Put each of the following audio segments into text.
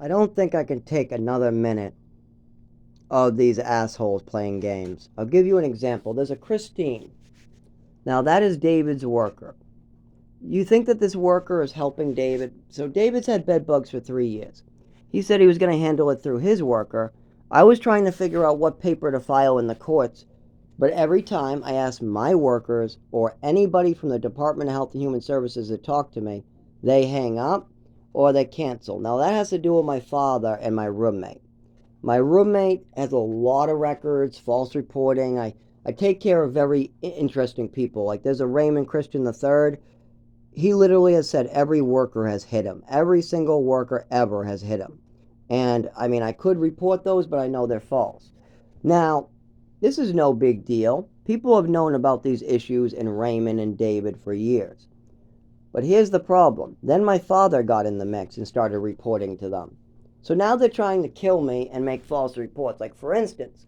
I don't think I can take another minute of these assholes playing games. I'll give you an example. There's a Christine. Now, that is David's worker. You think that this worker is helping David? So, David's had bed bugs for 3 years. He said he was going to handle it through his worker. I was trying to figure out what paper to file in the courts, but every time I asked my workers or anybody from the Department of Health and Human Services to talk to me, they hang up or they cancel. Now, that has to do with my father and my roommate. My roommate has a lot of records, false reporting. I take care of very interesting people. Like there's a Raymond Christian III. He literally has said every worker has hit him. Every single worker ever has hit him. And I mean, I could report those, but I know they're false. Now, this is no big deal. People have known about these issues in Raymond and David for years. But here's the problem. Then my father got in the mix and started reporting to them. So now they're trying to kill me and make false reports. Like, for instance,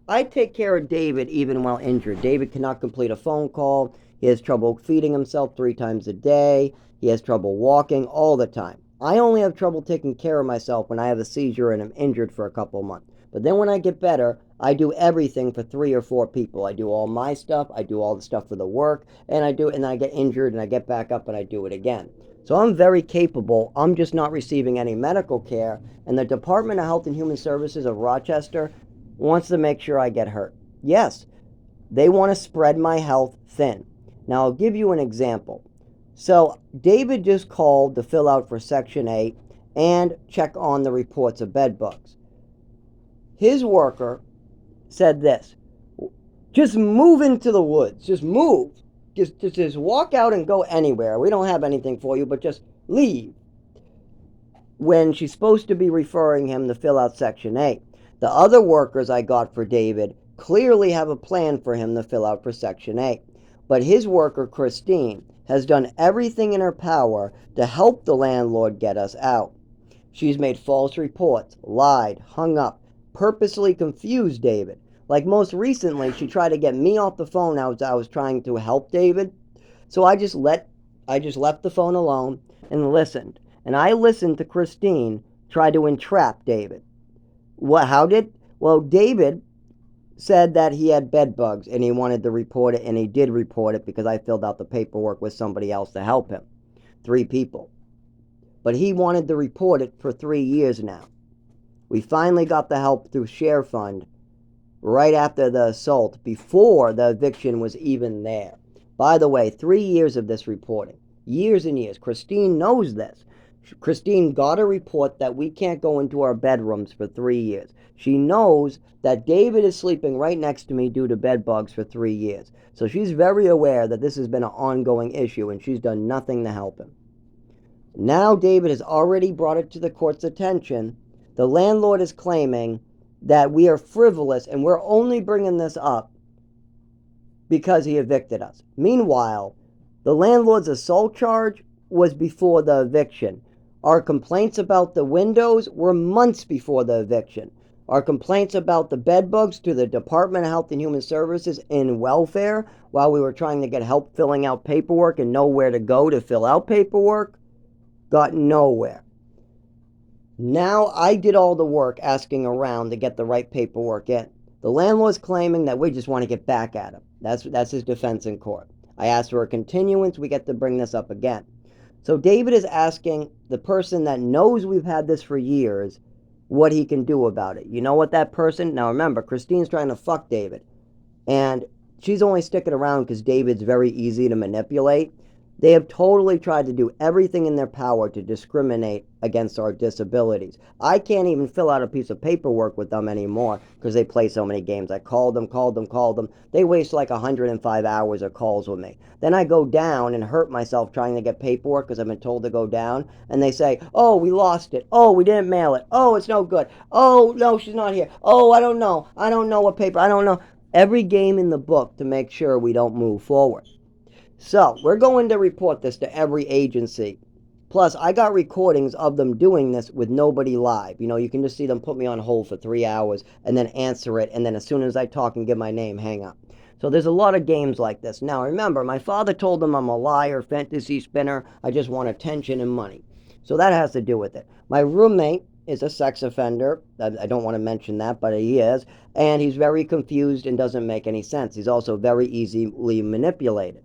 I take care of David even while injured. David cannot complete a phone call. He has trouble feeding himself 3 times a day. He has trouble walking all the time. I only have trouble taking care of myself when I have a seizure and am injured for a couple months. But then when I get better, I do everything for 3 or 4 people. I do all my stuff. I do all the stuff for the work. And I get injured and I get back up and I do it again. So I'm very capable. I'm just not receiving any medical care. And the Department of Health and Human Services of Rochester wants to make sure I get hurt. Yes, they want to spread my health thin. Now, I'll give you an example. So, David just called to fill out for Section 8 and check on the reports of bed bugs. His worker said this: just move into the woods. Just move. Just walk out and go anywhere. We don't have anything for you, but just leave. When she's supposed to be referring him to fill out Section 8. The other workers I got for David clearly have a plan for him to fill out for Section 8. But his worker, Christine, has done everything in her power to help the landlord get us out. She's made false reports, lied, hung up, purposely confused David. Like most recently, she tried to get me off the phone as I was trying to help David. So I just left the phone alone and listened. And I listened to Christine try to entrap David. Well, David said that he had bed bugs and he wanted to report it, and he did report it because I filled out the paperwork with somebody else to help him. 3 people. But he wanted to report it for 3 years now. We finally got the help through Share Fund right after the assault, before the eviction was even there. By the way, 3 years of this reporting. Years and years. Christine knows this. Christine got a report that we can't go into our bedrooms for 3 years. She knows that David is sleeping right next to me due to bed bugs for 3 years. So she's very aware that this has been an ongoing issue, and she's done nothing to help him. Now David has already brought it to the court's attention. The landlord is claiming that we are frivolous and we're only bringing this up because he evicted us. Meanwhile, the landlord's assault charge was before the eviction. Our complaints about the windows were months before the eviction. Our complaints about the bed bugs to the Department of Health and Human Services in welfare, while we were trying to get help filling out paperwork and know where to go to fill out paperwork, got nowhere. Now I did all the work asking around to get the right paperwork in. The landlord's claiming that we just want to get back at him. That's his defense in court. I asked for a continuance. We get to bring this up again. So David is asking the person that knows we've had this for years what he can do about it. You know what that person... Now remember, Christine's trying to fuck David. And she's only sticking around because David's very easy to manipulate. They have totally tried to do everything in their power to discriminate against our disabilities. I can't even fill out a piece of paperwork with them anymore because they play so many games. I called them. They waste like 105 hours of calls with me. Then I go down and hurt myself trying to get paperwork because I've been told to go down. And they say, oh, we lost it. Oh, we didn't mail it. Oh, it's no good. Oh, no, she's not here. Oh, I don't know. I don't know what paper. I don't know. Every game in the book to make sure we don't move forward. So, we're going to report this to every agency. Plus, I got recordings of them doing this with nobody live. You know, you can just see them put me on hold for 3 hours and then answer it, and then as soon as I talk and give my name, hang up. So there's a lot of games like this. Now, remember, my father told them I'm a liar, fantasy spinner, I just want attention and money. So that has to do with it. My roommate is a sex offender. I don't want to mention that, but he is. And he's very confused and doesn't make any sense. He's also very easily manipulated.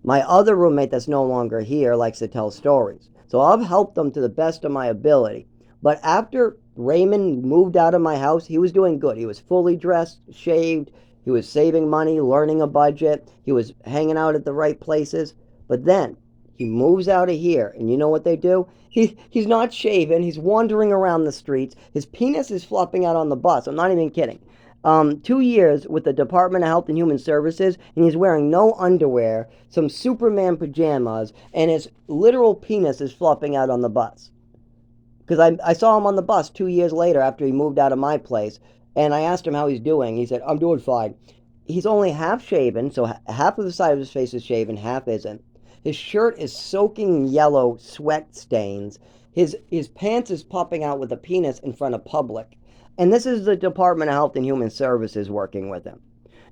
My other roommate that's no longer here likes to tell stories. So I've helped them to the best of my ability. But after Raymond moved out of my house, he was doing good. He was fully dressed, shaved. He was saving money, learning a budget. He was hanging out at the right places. But then he moves out of here, and you know what they do? He's not shaving. He's wandering around the streets. His penis is flopping out on the bus. I'm not even kidding. 2 years with the Department of Health and Human Services, and he's wearing no underwear, some Superman pajamas, and his literal penis is flopping out on the bus. Because I saw him on the bus 2 years later after he moved out of my place, and I asked him how he's doing. He said, I'm doing fine. He's only half shaven, so half of the side of his face is shaven, half isn't. His shirt is soaking yellow sweat stains. His pants is popping out with a penis in front of public. And this is the Department of Health and Human Services working with him.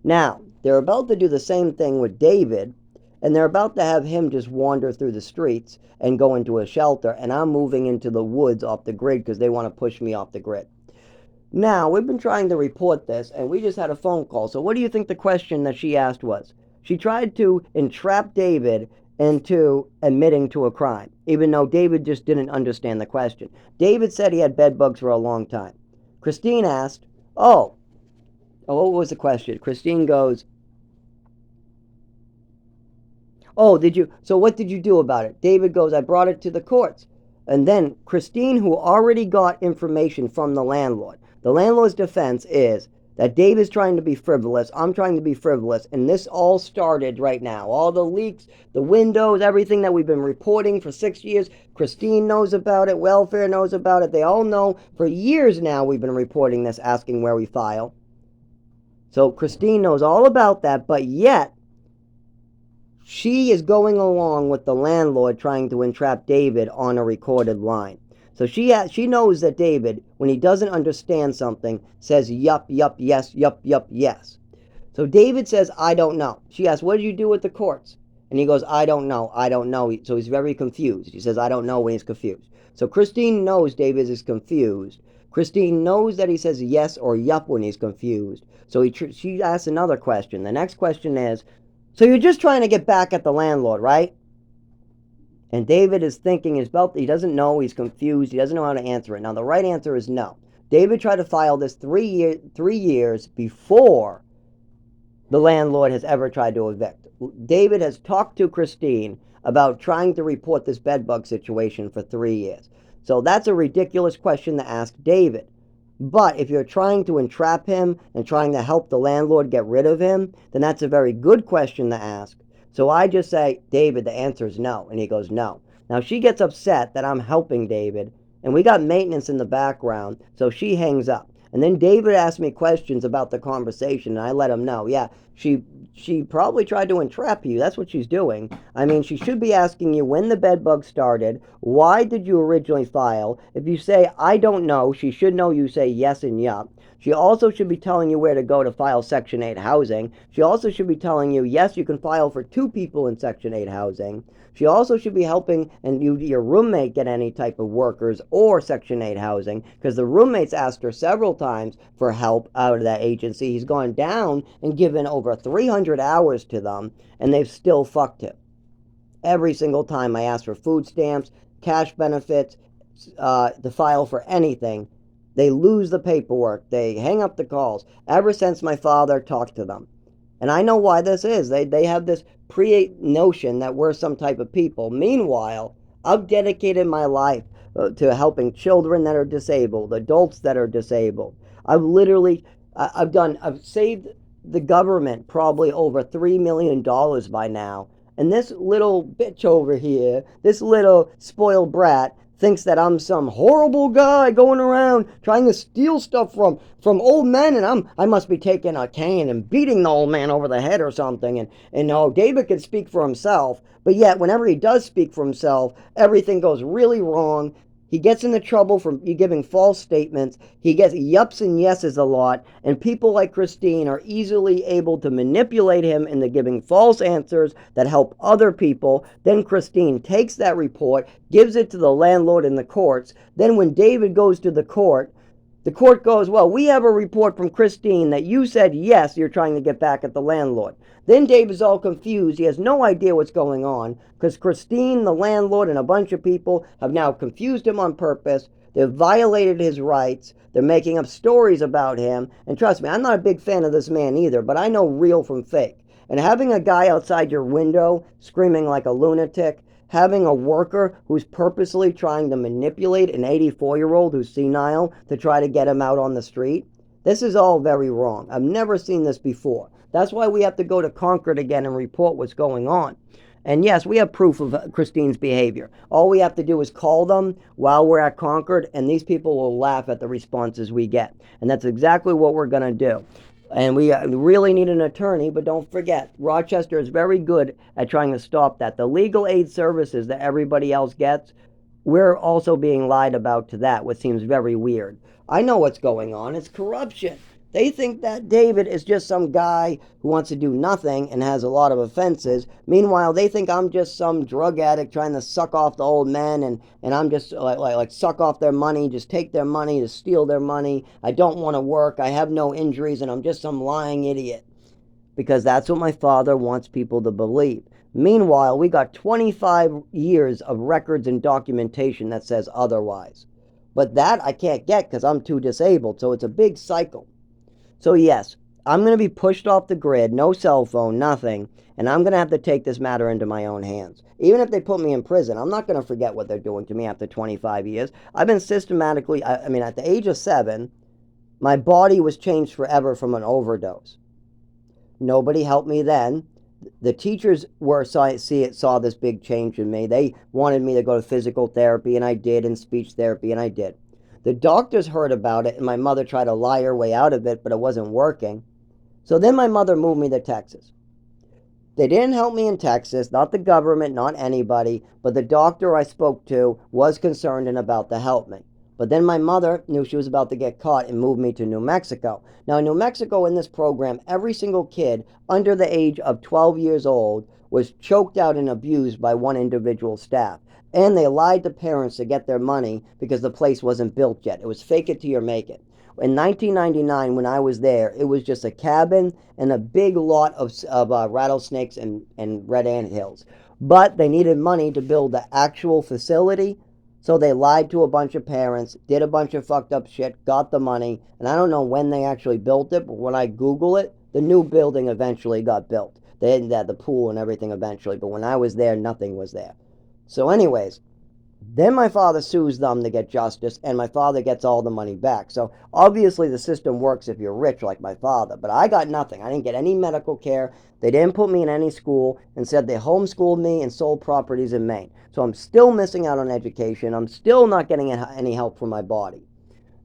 Now, they're about to do the same thing with David, and they're about to have him just wander through the streets and go into a shelter, and I'm moving into the woods off the grid because they want to push me off the grid. Now, we've been trying to report this, and we just had a phone call. So what do you think the question that she asked was? She tried to entrap David into admitting to a crime, even though David just didn't understand the question. David said he had bed bugs for a long time. Christine asked, what was the question? Christine goes, so what did you do about it? David goes, I brought it to the courts. And then Christine, who already got information from the landlord's defense is that Dave is trying to be frivolous, I'm trying to be frivolous, and this all started right now. All the leaks, the windows, everything that we've been reporting for 6 years, Christine knows about it, welfare knows about it, they all know. For years now we've been reporting this, asking where we file. So Christine knows all about that, but yet she is going along with the landlord trying to entrap David on a recorded line. So she knows that David, when he doesn't understand something, says yup, yup, yes, yup, yup, yes. So David says, I don't know. She asks, what did you do with the courts? And he goes, I don't know. So he's very confused. He says, I don't know when he's confused. So Christine knows David is confused. Christine knows that he says yes or yup when he's confused. So she asks another question. The next question is, so you're just trying to get back at the landlord, right? And David is thinking his belt. He doesn't know. He's confused. He doesn't know how to answer it. Now, the right answer is no. David tried to file this 3 years before the landlord has ever tried to evict. David has talked to Christine about trying to report this bedbug situation for 3 years. So that's a ridiculous question to ask David. But if you're trying to entrap him and trying to help the landlord get rid of him, then that's a very good question to ask. So I just say, David, the answer is no. And he goes, no. Now she gets upset that I'm helping David, and we got maintenance in the background, so she hangs up. And then David asked me questions about the conversation, and I let him know, yeah, she probably tried to entrap you. That's what she's doing. I mean, she should be asking you when the bed bug started. Why did you originally file? If you say, I don't know, she should know you say yes and yup. She also should be telling you where to go to file Section 8 housing. She also should be telling you, yes, you can file for 2 people in Section 8 housing. She also should be helping your roommate get any type of workers or Section 8 housing, because the roommate's asked her several times for help out of that agency. He's gone down and given over 300 hours to them, and they've still fucked him. Every single time I ask for food stamps, cash benefits, to file for anything, they lose the paperwork. They hang up the calls ever since my father talked to them. And I know why this is. They have this pre-notion that we're some type of people. Meanwhile, I've dedicated my life to helping children that are disabled, adults that are disabled. I've saved the government probably over $3 million by now. And this little bitch over here, this little spoiled brat, thinks that I'm some horrible guy going around trying to steal stuff from old men, and I must be taking a cane and beating the old man over the head or something. And no, David can speak for himself, but yet whenever he does speak for himself, everything goes really wrong. He gets into trouble for giving false statements. He gets yups and yeses a lot. And people like Christine are easily able to manipulate him into giving false answers that help other people. Then Christine takes that report, gives it to the landlord in the courts. Then when David goes to the court goes, well, we have a report from Christine that you said yes, you're trying to get back at the landlord. Then David's all confused. He has no idea what's going on because Christine, the landlord, and a bunch of people have now confused him on purpose. They've violated his rights. They're making up stories about him. And trust me, I'm not a big fan of this man either, but I know real from fake. And having a guy outside your window screaming like a lunatic, having a worker who's purposely trying to manipulate an 84-year-old who's senile to try to get him out on the street, this is all very wrong. I've never seen this before. That's why we have to go to Concord again and report what's going on. And yes, we have proof of Christine's behavior. All we have to do is call them while we're at Concord, and these people will laugh at the responses we get. And that's exactly what we're going to do. And we really need an attorney, but don't forget, Rochester is very good at trying to stop that. The legal aid services that everybody else gets, we're also being lied about to that, which seems very weird. I know what's going on. It's corruption. They think that David is just some guy who wants to do nothing and has a lot of offenses. Meanwhile, they think I'm just some drug addict trying to suck off the old men, and I'm just like suck off their money, just take their money, to steal their money. I don't want to work. I have no injuries, and I'm just some lying idiot. Because that's what my father wants people to believe. Meanwhile, we got 25 years of records and documentation that says otherwise. But that I can't get because I'm too disabled, so it's a big cycle. So yes, I'm going to be pushed off the grid, no cell phone, nothing, and I'm going to have to take this matter into my own hands. Even if they put me in prison, I'm not going to forget what they're doing to me after 25 years. I've been systematically, at the age of 7, my body was changed forever from an overdose. Nobody helped me then. The teachers saw this big change in me. They wanted me to go to physical therapy, and I did, and speech therapy, and I did. The doctors heard about it, and my mother tried to lie her way out of it, but it wasn't working. So then my mother moved me to Texas. They didn't help me in Texas, not the government, not anybody, but the doctor I spoke to was concerned and about to help me. But then my mother knew she was about to get caught and moved me to New Mexico. Now, in New Mexico, in this program, every single kid under the age of 12 years old was choked out and abused by one individual staff. And they lied to parents to get their money because the place wasn't built yet. It was fake it till you make it. In 1999, when I was there, it was just a cabin and a big lot of rattlesnakes and red ant hills. But they needed money to build the actual facility, so they lied to a bunch of parents, did a bunch of fucked up shit, got the money, and I don't know when they actually built it, but when I Google it, the new building eventually got built. They had the pool and everything eventually, but when I was there, nothing was there. So anyways, then my father sues them to get justice, and my father gets all the money back. So obviously the system works if you're rich like my father, but I got nothing. I didn't get any medical care. They didn't put me in any school. Instead, they homeschooled me and sold properties in Maine. So I'm still missing out on education. I'm still not getting any help for my body.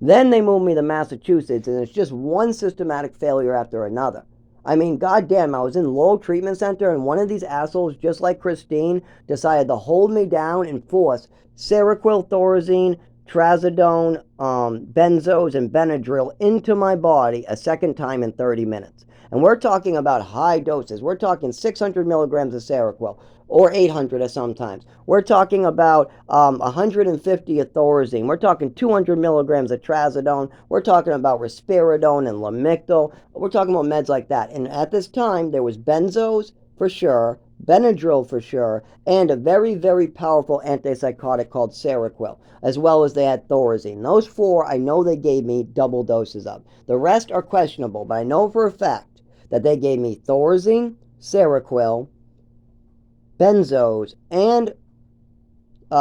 Then they moved me to Massachusetts, and it's just one systematic failure after another. I mean, goddamn, I was in Lowell Treatment Center, and one of these assholes, just like Christine, decided to hold me down and force Seroquel, Thorazine, Trazodone, benzos, and Benadryl into my body a second time in 30 minutes. And we're talking about high doses. We're talking 600 milligrams of Seroquel, or 800 at sometimes. We're talking about 150 of Thorazine. We're talking 200 milligrams of Trazodone. We're talking about Risperidone and Lamictal. We're talking about meds like that. And at this time, there was benzos for sure, Benadryl for sure, and a very, very powerful antipsychotic called Seroquel, as well as they had Thorazine. Those 4, I know they gave me double doses of. The rest are questionable, but I know for a fact that they gave me Thorazine, Seroquel, benzos, and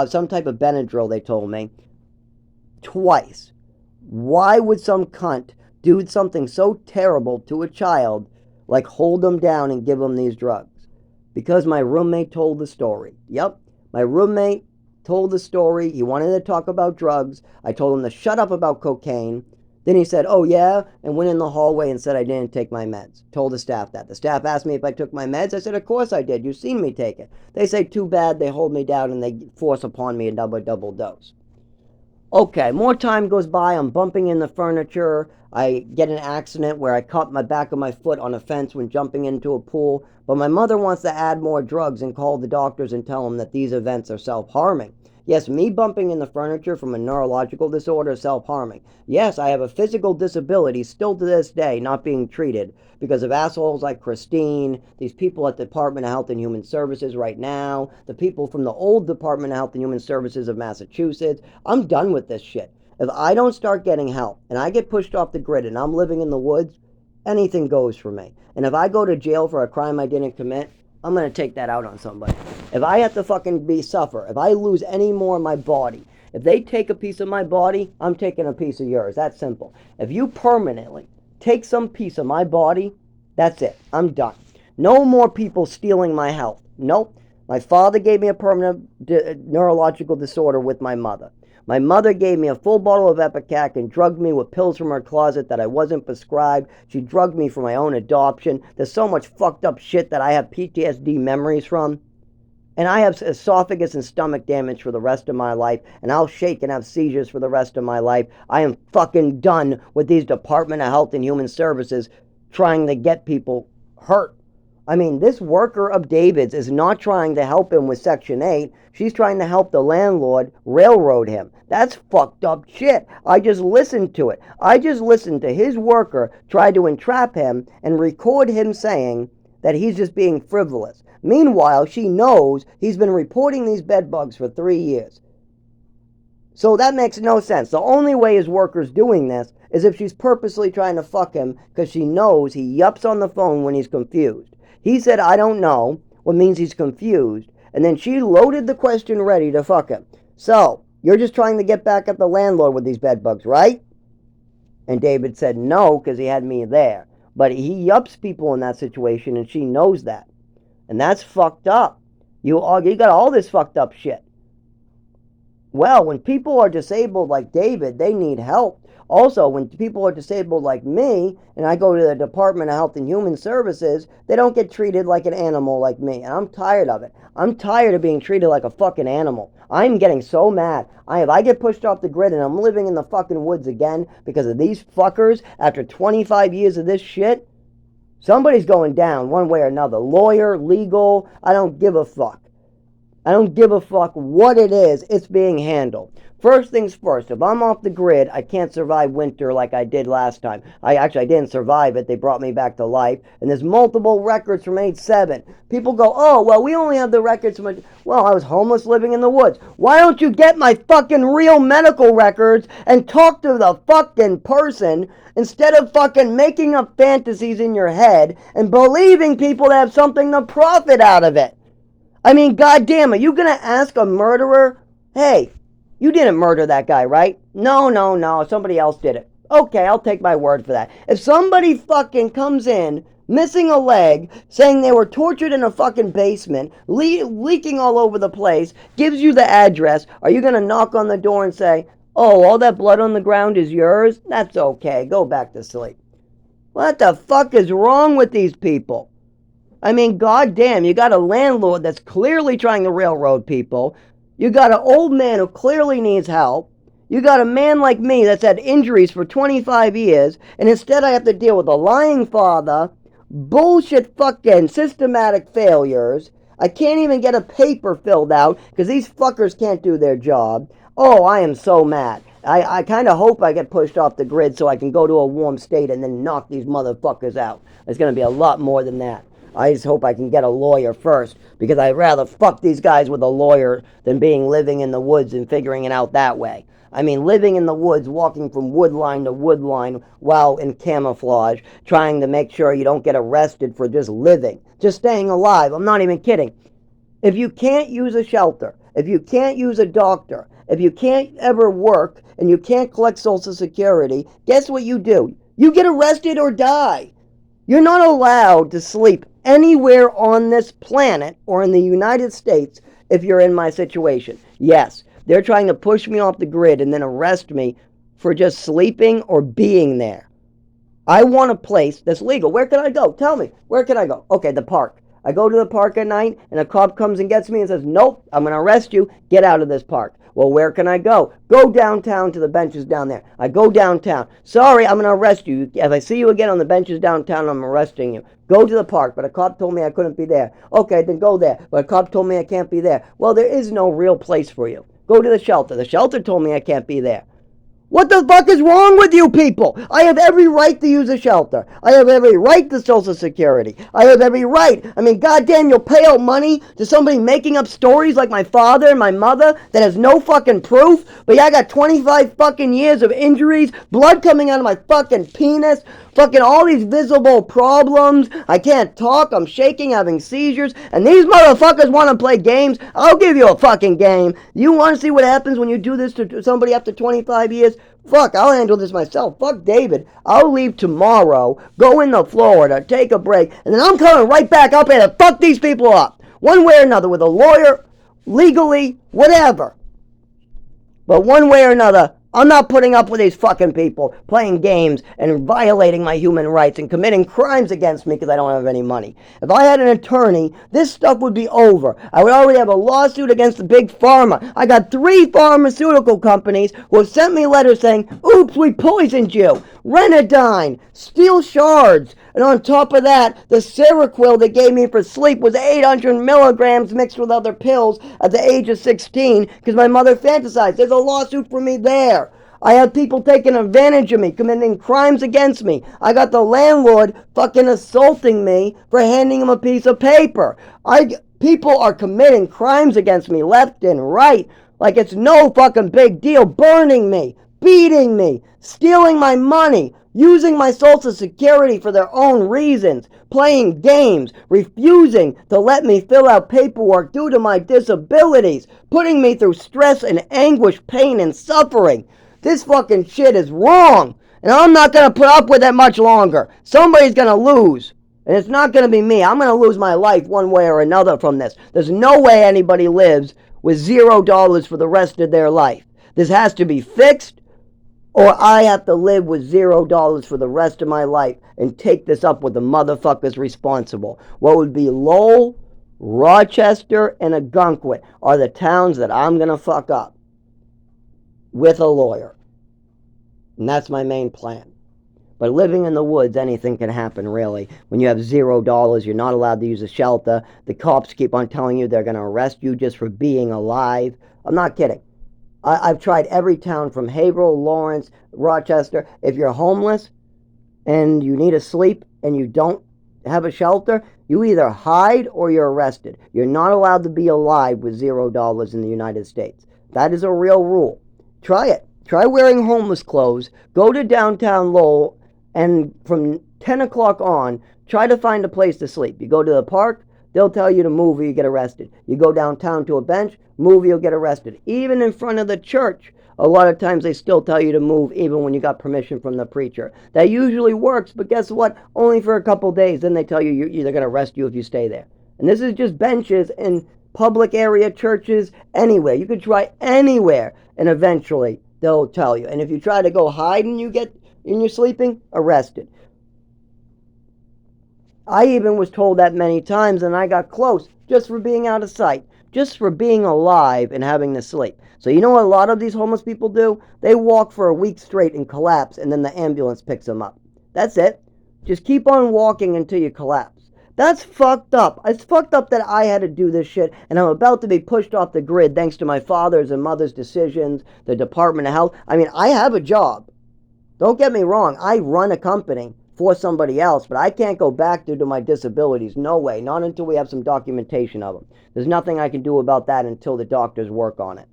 some type of Benadryl, they told me, twice. Why would some cunt do something so terrible to a child like hold them down and give them these drugs? Because my roommate told the story. Yep, my roommate told the story. He wanted to talk about drugs. I told him to shut up about cocaine. Then he said, oh yeah, and went in the hallway and said I didn't take my meds. Told the staff that. The staff asked me if I took my meds. I said, of course I did. You've seen me take it. They say, too bad. They hold me down and they force upon me a double dose. Okay, more time goes by, I'm bumping in the furniture, I get an accident where I cut my back of my foot on a fence when jumping into a pool, but my mother wants to add more drugs and call the doctors and tell them that these events are self-harming. Yes, me bumping in the furniture from a neurological disorder is self-harming. Yes, I have a physical disability still to this day not being treated because of assholes like Christine, these people at the Department of Health and Human Services right now, the people from the old Department of Health and Human Services of Massachusetts. I'm done with this shit. If I don't start getting help and I get pushed off the grid and I'm living in the woods, anything goes for me. And if I go to jail for a crime I didn't commit, I'm going to take that out on somebody. If I have to fucking suffer, if I lose any more of my body, if they take a piece of my body, I'm taking a piece of yours. That's simple. If you permanently take some piece of my body, that's it. I'm done. No more people stealing my health. Nope. My father gave me a permanent neurological disorder with my mother. My mother gave me a full bottle of Epicac and drugged me with pills from her closet that I wasn't prescribed. She drugged me for my own adoption. There's so much fucked up shit that I have PTSD memories from. And I have esophagus and stomach damage for the rest of my life, and I'll shake and have seizures for the rest of my life. I am fucking done with these Department of Health and Human Services trying to get people hurt. I mean, this worker of David's is not trying to help him with Section 8. She's trying to help the landlord railroad him. That's fucked up shit. I just listened to it. I just listened to his worker try to entrap him and record him saying that he's just being frivolous. Meanwhile, she knows he's been reporting these bed bugs for 3 years. So that makes no sense. The only way his worker's doing this is if she's purposely trying to fuck him because she knows he yups on the phone when he's confused. He said, I don't know, what means he's confused. And then she loaded the question ready to fuck him. So, you're just trying to get back at the landlord with these bed bugs, right? And David said no, because he had me there. But he yups people in that situation, and she knows that. And that's fucked up. You got all this fucked up shit. Well, when people are disabled like David, they need help. Also, when people are disabled like me, and I go to the Department of Health and Human Services, they don't get treated like an animal like me. And I'm tired of it. I'm tired of being treated like a fucking animal. I'm getting so mad. If I get pushed off the grid and I'm living in the fucking woods again because of these fuckers after 25 years of this shit, somebody's going down one way or another. Lawyer, legal, I don't give a fuck. I don't give a fuck what it is. It's being handled. First things first, if I'm off the grid, I can't survive winter like I did last time. I didn't survive it. They brought me back to life. And there's multiple records from 8/7. People go, oh, well, we only have the records from... Well, I was homeless living in the woods. Why don't you get my fucking real medical records and talk to the fucking person instead of fucking making up fantasies in your head and believing people to have something to profit out of it? I mean, goddamn, are you going to ask a murderer, hey, you didn't murder that guy, right? No, somebody else did it. Okay, I'll take my word for that. If somebody fucking comes in, missing a leg, saying they were tortured in a fucking basement, leaking all over the place, gives you the address, are you going to knock on the door and say, oh, all that blood on the ground is yours? That's okay, go back to sleep. What the fuck is wrong with these people? I mean, goddamn, you got a landlord that's clearly trying to railroad people. You got an old man who clearly needs help. You got a man like me that's had injuries for 25 years, and instead I have to deal with a lying father, bullshit fucking systematic failures. I can't even get a paper filled out because these fuckers can't do their job. Oh, I am so mad. I kind of hope I get pushed off the grid so I can go to a warm state and then knock these motherfuckers out. There's going to be a lot more than that. I just hope I can get a lawyer first, because I'd rather fuck these guys with a lawyer than living in the woods and figuring it out that way. I mean, living in the woods, walking from wood line to wood line while in camouflage, trying to make sure you don't get arrested for just living, just staying alive. I'm not even kidding. If you can't use a shelter, if you can't use a doctor, if you can't ever work and you can't collect Social Security, guess what you do? You get arrested or die. You're not allowed to sleep anywhere on this planet or in the United States if you're in my situation. Yes, they're trying to push me off the grid and then arrest me for just sleeping or being there. I want a place that's legal. Where can I go? Tell me. Where can I go? Okay, the park. I go to the park at night and a cop comes and gets me and says, nope, I'm going to arrest you. Get out of this park. Well, where can I go? Go downtown to the benches down there. I go downtown. Sorry, I'm going to arrest you. If I see you again on the benches downtown, I'm arresting you. Go to the park, but a cop told me I couldn't be there. Okay, then go there, but a cop told me I can't be there. Well, there is no real place for you. Go to the shelter. The shelter told me I can't be there. What the fuck is wrong with you people? I have every right to use a shelter. I have every right to Social Security. I have every right. I mean, goddamn, you'll pay out money to somebody making up stories like my father and my mother that has no fucking proof. But yeah, I got 25 fucking years of injuries, blood coming out of my fucking penis, fucking all these visible problems. I can't talk. I'm shaking, having seizures. And these motherfuckers want to play games. I'll give you a fucking game. You want to see what happens when you do this to somebody after 25 years? Fuck, I'll handle this myself. Fuck David. I'll leave tomorrow, go into Florida, take a break, and then I'm coming right back up here to fuck these people up. One way or another, with a lawyer, legally, whatever. But one way or another, I'm not putting up with these fucking people playing games and violating my human rights and committing crimes against me because I don't have any money. If I had an attorney, this stuff would be over. I would already have a lawsuit against the big pharma. I got 3 pharmaceutical companies who have sent me letters saying, oops, we poisoned you. Renadine, steel shards. And on top of that, the Seroquel they gave me for sleep was 800 milligrams mixed with other pills at the age of 16 because my mother fantasized. There's a lawsuit for me there. I have people taking advantage of me, committing crimes against me. I got the landlord fucking assaulting me for handing him a piece of paper. People are committing crimes against me left and right like it's no fucking big deal, burning me, beating me, stealing my money, using my Social Security for their own reasons, playing games, refusing to let me fill out paperwork due to my disabilities, putting me through stress and anguish, pain and suffering. This fucking shit is wrong, and I'm not going to put up with it much longer. Somebody's going to lose, and it's not going to be me. I'm going to lose my life one way or another from this. There's no way anybody lives with $0 for the rest of their life. This has to be fixed, or I have to live with $0 for the rest of my life and take this up with the motherfuckers responsible. What would be Lowell, Rochester, and Ogunquit are the towns that I'm going to fuck up with a lawyer. And that's my main plan. But living in the woods, anything can happen, really. When you have $0, you're not allowed to use a shelter. The cops keep on telling you they're going to arrest you just for being alive. I'm not kidding. I've tried every town from Haverhill, Lawrence, Rochester. If you're homeless and you need to sleep and you don't have a shelter, you either hide or you're arrested. You're not allowed to be alive with $0 in the United States. That is a real rule. Try it. Try wearing homeless clothes. Go to downtown Lowell, and from 10 o'clock on, try to find a place to sleep. You go to the park, they'll tell you to move or you get arrested. You go downtown to a bench, move, you'll get arrested. Even in front of the church, a lot of times they still tell you to move even when you got permission from the preacher. That usually works, but guess what? Only for a couple days. Then they tell you they're going to arrest you if you stay there. And this is just benches in public area churches, anywhere. You could try anywhere, and eventually they'll tell you. And if you try to go hide and you're sleeping, arrested. I even was told that many times, and I got close just for being out of sight, just for being alive and having to sleep. So you know what a lot of these homeless people do? They walk for a week straight and collapse, and then the ambulance picks them up. That's it. Just keep on walking until you collapse. That's fucked up. It's fucked up that I had to do this shit, and I'm about to be pushed off the grid thanks to my father's and mother's decisions, the Department of Health. I mean, I have a job. Don't get me wrong. I run a company for somebody else, but I can't go back due to my disabilities. No way. Not until we have some documentation of them. There's nothing I can do about that until the doctors work on it.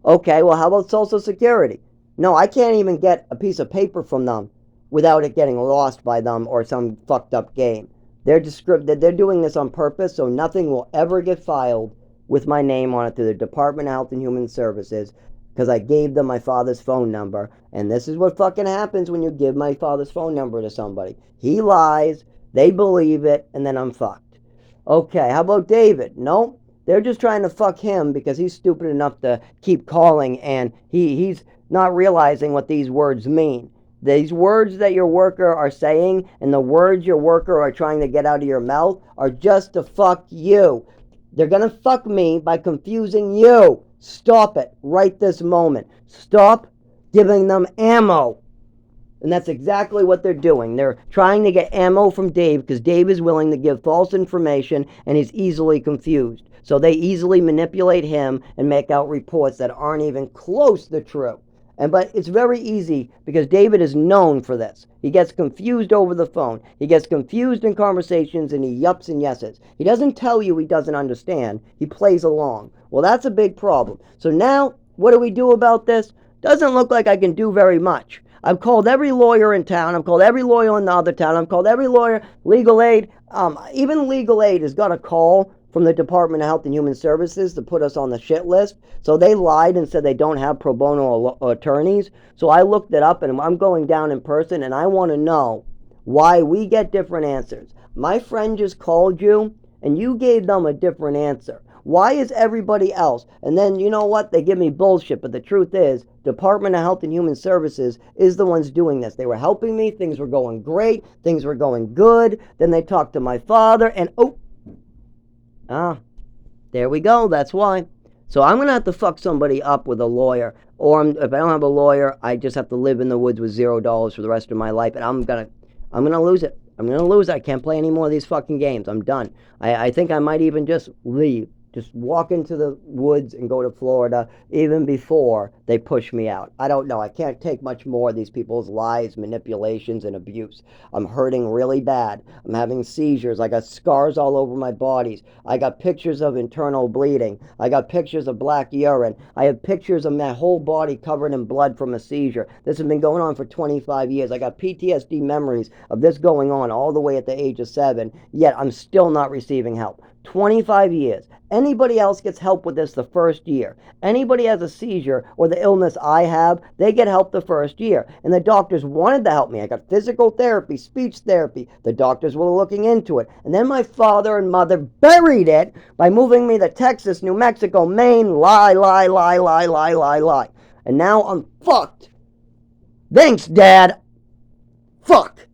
Okay, well, how about Social Security? No, I can't even get a piece of paper from them without it getting lost by them or some fucked up game. They're doing this on purpose, so nothing will ever get filed with my name on it through the Department of Health and Human Services, because I gave them my father's phone number. And this is what fucking happens when you give my father's phone number to somebody. He lies, they believe it, and then I'm fucked. Okay, how about David? No, they're just trying to fuck him because he's stupid enough to keep calling, and he's not realizing what these words mean. These words that your worker are saying and the words your worker are trying to get out of your mouth are just to fuck you. They're going to fuck me by confusing you. Stop it right this moment. Stop giving them ammo. And that's exactly what they're doing. They're trying to get ammo from Dave because Dave is willing to give false information and he's easily confused. So they easily manipulate him and make out reports that aren't even close to true. But it's very easy because David is known for this. He gets confused over the phone. He gets confused in conversations and he yups and yeses. He doesn't tell you he doesn't understand. He plays along. Well, that's a big problem. So now, what do we do about this? Doesn't look like I can do very much. I've called every lawyer in town. I've called every lawyer in the other town. I've called every lawyer, legal aid. Even legal aid has got a call from the Department of Health and Human Services to put us on the shit list. So they lied and said they don't have pro bono attorneys. So I looked it up and I'm going down in person and I want to know why we get different answers. My friend just called you and you gave them a different answer. Why is everybody else? And then, you know what? They give me bullshit, but the truth is, Department of Health and Human Services is the ones doing this. They were helping me. Things were going great. Things were going good. Then they talked to my father, and there we go. That's why. So I'm going to have to fuck somebody up with a lawyer. Or if I don't have a lawyer, I just have to live in the woods with $0 for the rest of my life, and I'm gonna lose it. I'm going to lose it. I can't play any more of these fucking games. I'm done. I think I might even just leave. Just walk into the woods and go to Florida even before they push me out. I don't know. I can't take much more of these people's lies, manipulations, and abuse. I'm hurting really bad. I'm having seizures. I got scars all over my bodies. I got pictures of internal bleeding. I got pictures of black urine. I have pictures of my whole body covered in blood from a seizure. This has been going on for 25 years. I got PTSD memories of this going on all the way at the age of 7, yet I'm still not receiving help. 25 years. Anybody else gets help with this the first year. Anybody has a seizure or the illness I have, they get help the first year. And the doctors wanted to help me. I got physical therapy, speech therapy. The doctors were looking into it. And then my father and mother buried it by moving me to Texas, New Mexico, Maine. Lie. And now I'm fucked. Thanks, Dad. Fuck.